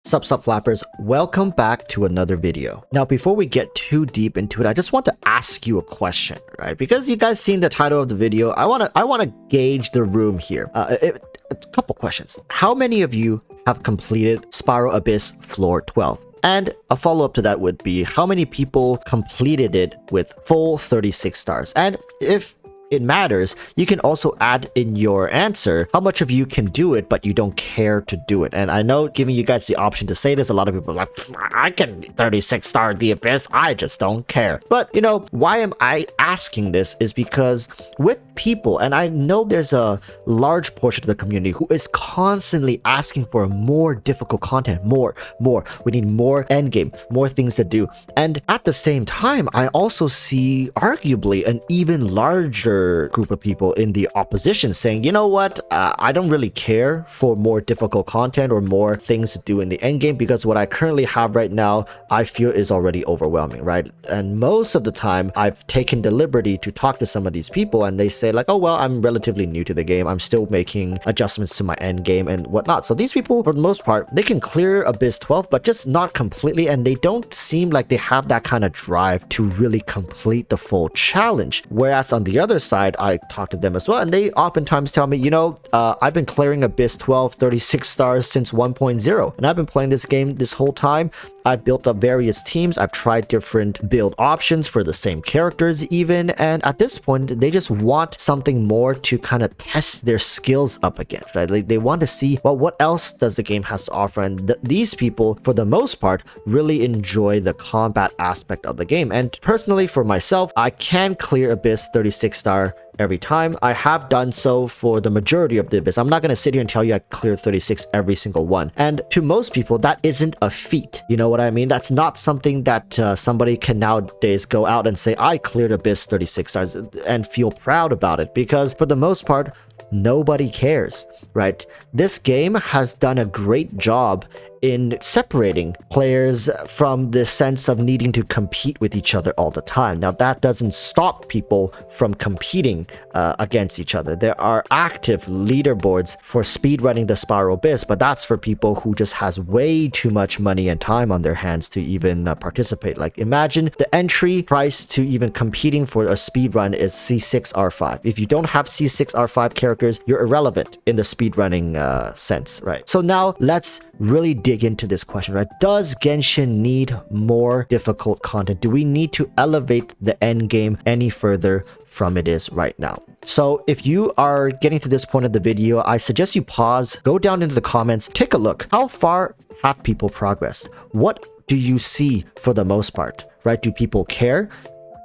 Sup flappers, welcome back to another video. Now before we get too deep into it, I just want to ask you a question, right? Because you guys seen the title of the video, I want to gauge the room here. A couple questions. How many of you have completed Spiral Abyss Floor 12? And a follow-up to that would be, how many people completed it with full 36 stars? And if it matters, you can also add in your answer how much of you can do it but you don't care to do it. And I know giving you guys the option to say this, a lot of people are like, I can 36 star the Abyss, I just don't care. But you know, why am I asking this is because with people, and I know there's a large portion of the community who is constantly asking for more difficult content, more, we need more endgame, more things to do. And at the same time, I also see arguably an even larger group of people in the opposition saying, you know what, I don't really care for more difficult content or more things to do in the end game, because what I currently have right now I feel is already overwhelming, right? And most of the time I've taken the liberty to talk to some of these people and they say like, oh well, I'm relatively new to the game, I'm still making adjustments to my end game and whatnot. So these people, for the most part, they can clear Abyss 12 but just not completely, and they don't seem like they have that kind of drive to really complete the full challenge. Whereas on the other side, I talk to them as well, and they oftentimes tell me, you know, I've been clearing Abyss 12 36 stars since 1.0, and I've been playing this game this whole time. I've built up various teams, I've tried different build options for the same characters even, and at this point they just want something more to kind of test their skills up against, right? Like they want to see, well, what else does the game has to offer? And these people, for the most part, really enjoy the combat aspect of the game. And personally, for myself, I can clear Abyss 36 star every time. I have done so for the majority of the Abyss. I'm not going to sit here and tell you I cleared 36 every single one. And to most people, that isn't a feat. You know what I mean? That's not something that somebody can nowadays go out and say, I cleared Abyss 36 stars and feel proud about it, because for the most part, nobody cares, right? This game has done a great job in separating players from the sense of needing to compete with each other all the time. Now, that doesn't stop people from competing against each other. There are active leaderboards for speedrunning the Spiral Abyss, but that's for people who just has way too much money and time on their hands to even participate. Like, imagine the entry price to even competing for a speedrun is C6R5. If you don't have C6R5 characters, you're irrelevant in the speedrunning sense, right? So now let's really dig into this question, right? Does Genshin need more difficult content? Do we need to elevate the end game any further from it is right now? So if you are getting to this point of the video, I suggest you pause, go down into the comments, take a look. How far have people progressed? What do you see for the most part, right? Do people care?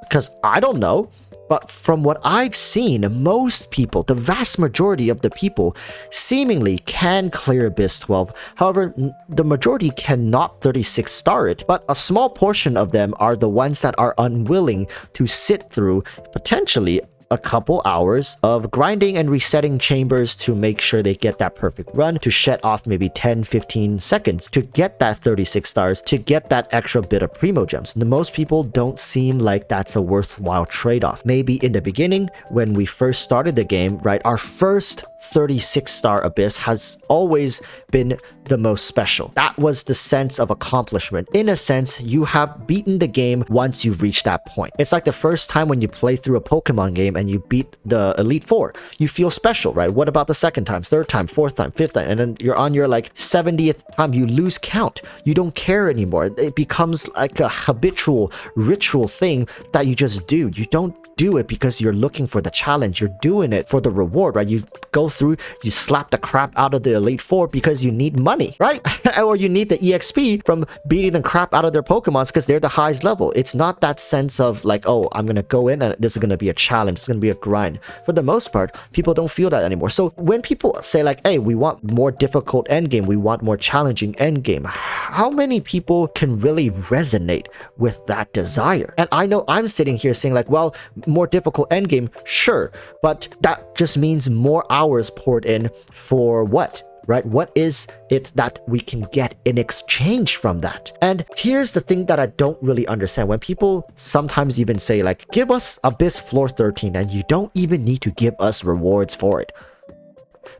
Because I don't know. But from what I've seen, most people, the vast majority of the people, seemingly can clear Abyss 12. However, the majority cannot 36 star it, but a small portion of them are the ones that are unwilling to sit through potentially a couple hours of grinding and resetting chambers to make sure they get that perfect run, to shed off maybe 10-15 seconds to get that 36 stars, to get that extra bit of primo gems. And most people don't seem like that's a worthwhile trade-off. Maybe in the beginning, when we first started the game, right, our first 36 star Abyss has always been the most special. That was the sense of accomplishment. In a sense, you have beaten the game once you've reached that point. It's like the first time when you play through a Pokemon game and you beat the Elite Four. You feel special, right? What about the second time, third time, fourth time, fifth time, and then you're on your like 70th time, you lose count. You don't care anymore. It becomes like a habitual ritual thing that you just do. You don't do it because you're looking for the challenge. You're doing it for the reward, right? You go through, you slap the crap out of the Elite Four because you need money, right? Or you need the EXP from beating the crap out of their Pokemons because they're the highest level. It's not that sense of like, oh, I'm gonna go in and this is gonna be a challenge, it's gonna be a grind. For the most part, people don't feel that anymore. So when people say like, hey, we want more difficult endgame, we want more challenging endgame, how many people can really resonate with that desire? And I know I'm sitting here saying like, well, more difficult endgame, sure, but that just means more hours poured in for what? Right? What is it that we can get in exchange from that? And here's the thing that I don't really understand. When people sometimes even say like, give us Abyss Floor 13 and you don't even need to give us rewards for it.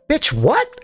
Bitch, what?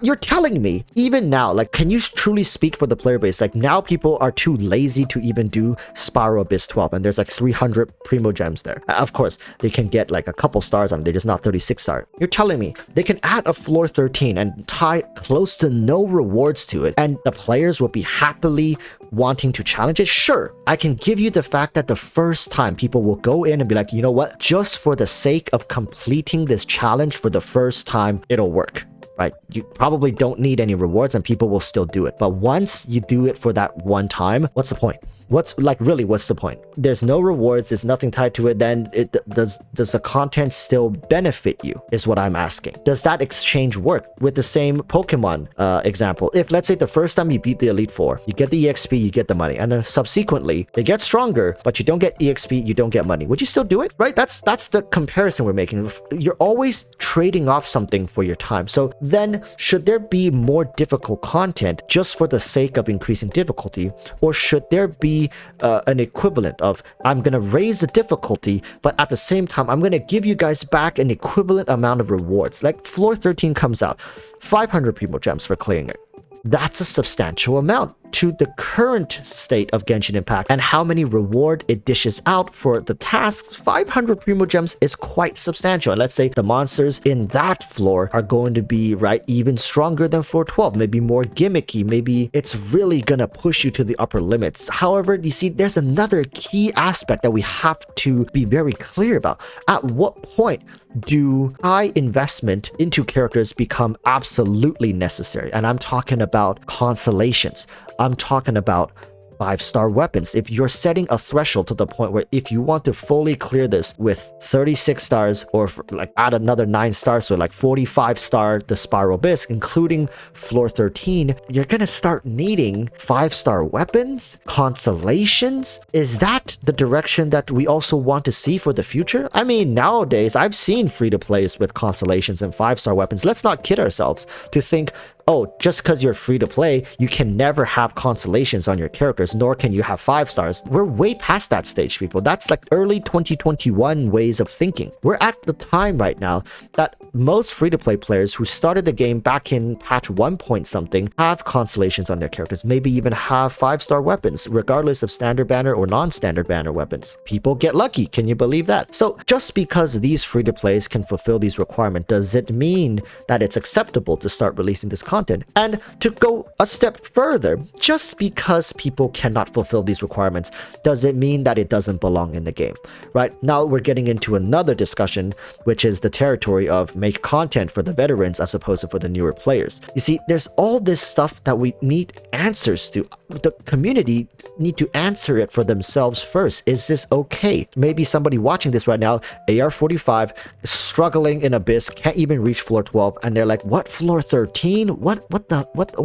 You're telling me even now, like, can you truly speak for the player base? Like, now people are too lazy to even do Spiral Abyss 12, and there's like 300 Primo Gems there. Of course, they can get like a couple stars on it, they're just not 36 star. You're telling me they can add a floor 13 and tie close to no rewards to it, and the players will be happily wanting to challenge it? Sure, I can give you the fact that the first time people will go in and be like, you know what, just for the sake of completing this challenge for the first time, it'll work. Right? You probably don't need any rewards and people will still do it. But once you do it for that one time, what's the point? What's the point? There's no rewards, there's nothing tied to it. Then does the content still benefit you, is what I'm asking. Does that exchange work with the same Pokemon example? If let's say the first time you beat the Elite Four, you get the EXP, you get the money, and then subsequently they get stronger, but you don't get EXP, you don't get money. Would you still do it? Right? That's the comparison we're making. You're always trading off something for your time. So then should there be more difficult content just for the sake of increasing difficulty, or should there be an equivalent of, I'm gonna raise the difficulty, but at the same time I'm gonna give you guys back an equivalent amount of rewards? Like floor 13 comes out, 500 Primo Gems for clearing it. That's a substantial amount to the current state of Genshin Impact and how many reward it dishes out for the tasks. 500 Primo Gems is quite substantial. And let's say the monsters in that floor are going to be, right, even stronger than floor 12, maybe more gimmicky, maybe it's really gonna push you to the upper limits. However, you see, there's another key aspect that we have to be very clear about. At what point do high investment into characters become absolutely necessary? And I'm talking about Constellations. I'm talking about 5-star weapons. If you're setting a threshold to the point where if you want to fully clear this with 36 stars, or like add another 9 stars, so like 45 star the Spiral Abyss, including floor 13, you're gonna start needing 5-star weapons, Constellations. Is that the direction that we also want to see for the future? I mean, nowadays I've seen free-to-plays with Constellations and 5-star weapons. Let's not kid ourselves to think, oh, just because you're free to play, you can never have Constellations on your characters, nor can you have 5 stars. We're way past that stage, people. That's like early 2021 ways of thinking. We're at the time right now that most free-to-play players who started the game back in patch 1 point something have Constellations on their characters, maybe even have 5-star weapons, regardless of standard banner or non-standard banner weapons. People get lucky. Can you believe that? So just because these free-to-plays can fulfill these requirements, does it mean that it's acceptable to start releasing this content? And to go a step further, just because people cannot fulfill these requirements, does it mean that it doesn't belong in the game? Right now we're getting into another discussion, which is the territory of make content for the veterans as opposed to for the newer players. You see, there's all this stuff that we need answers to. The community need to answer it for themselves first. Is this okay? Maybe somebody watching this right now, AR45, struggling in Abyss, can't even reach floor 12, and they're like, what, floor 13? What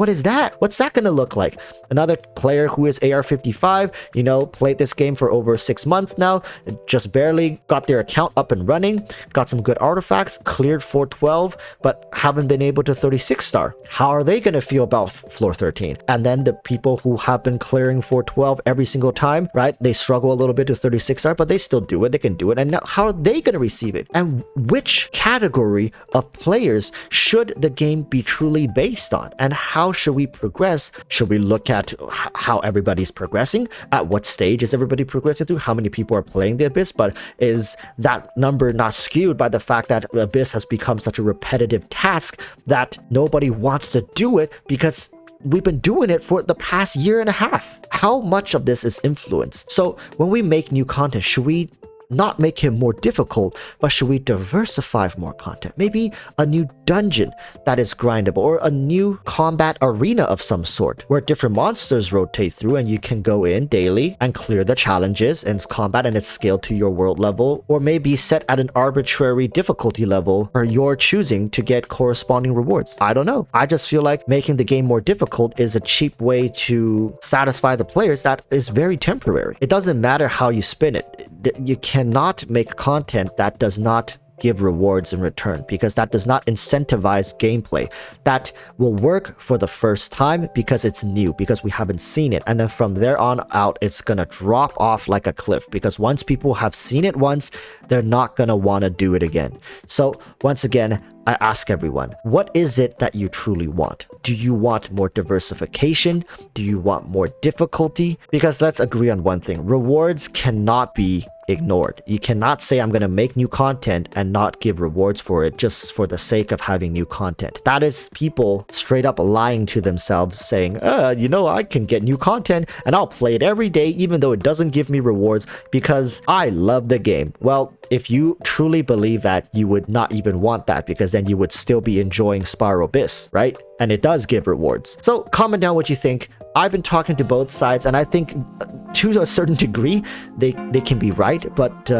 is that? What's that gonna look like? Another player who is AR55, you know, played this game for over 6 months now, just barely got their account up and running, got some good artifacts, cleared 412, but haven't been able to 36 star. How are they gonna feel about floor 13? And then the people who have been clearing 412 every single time, right? They struggle a little bit to 36 star, but they still do it. They can do it. And now how are they gonna receive it? And which category of players should the game be truly based on? And how should we progress? Should we look at how everybody's progressing? At what stage is everybody progressing through? How many people are playing the Abyss? But is that number not skewed by the fact that Abyss has become such a repetitive task that nobody wants to do it because we've been doing it for the past year and a half? How much of this is influenced? So when we make new content, should we not make it more difficult, but should we diversify more content? Maybe a new dungeon that is grindable, or a new combat arena of some sort where different monsters rotate through and you can go in daily and clear the challenges and combat, and it's scaled to your world level, or maybe set at an arbitrary difficulty level for your choosing to get corresponding rewards. I don't know. I just feel like making the game more difficult is a cheap way to satisfy the players that is very temporary. It doesn't matter how you spin it. You cannot make content that does not give rewards in return, because that does not incentivize gameplay. That will work for the first time because it's new, because we haven't seen it, and then from there on out it's gonna drop off like a cliff, because once people have seen it once, they're not gonna want to do it again. So once again, I ask everyone, what is it that you truly want? Do you want more diversification? Do you want more difficulty? Because let's agree on one thing, rewards cannot be ignored. You cannot say I'm going to make new content and not give rewards for it just for the sake of having new content. That is people straight up lying to themselves saying, I can get new content and I'll play it every day even though it doesn't give me rewards because I love the game. Well, if you truly believe that, you would not even want that because then you would still be enjoying Spiral Abyss, right? And it does give rewards. So comment down what you think. I've been talking to both sides and I think to a certain degree, they can be right, but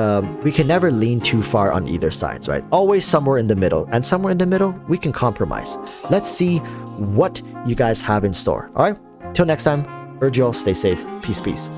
we can never lean too far on either sides, right? Always somewhere in the middle, and somewhere in the middle, we can compromise. Let's see what you guys have in store, all right? Till next time, urge you all stay safe. Peace, peace.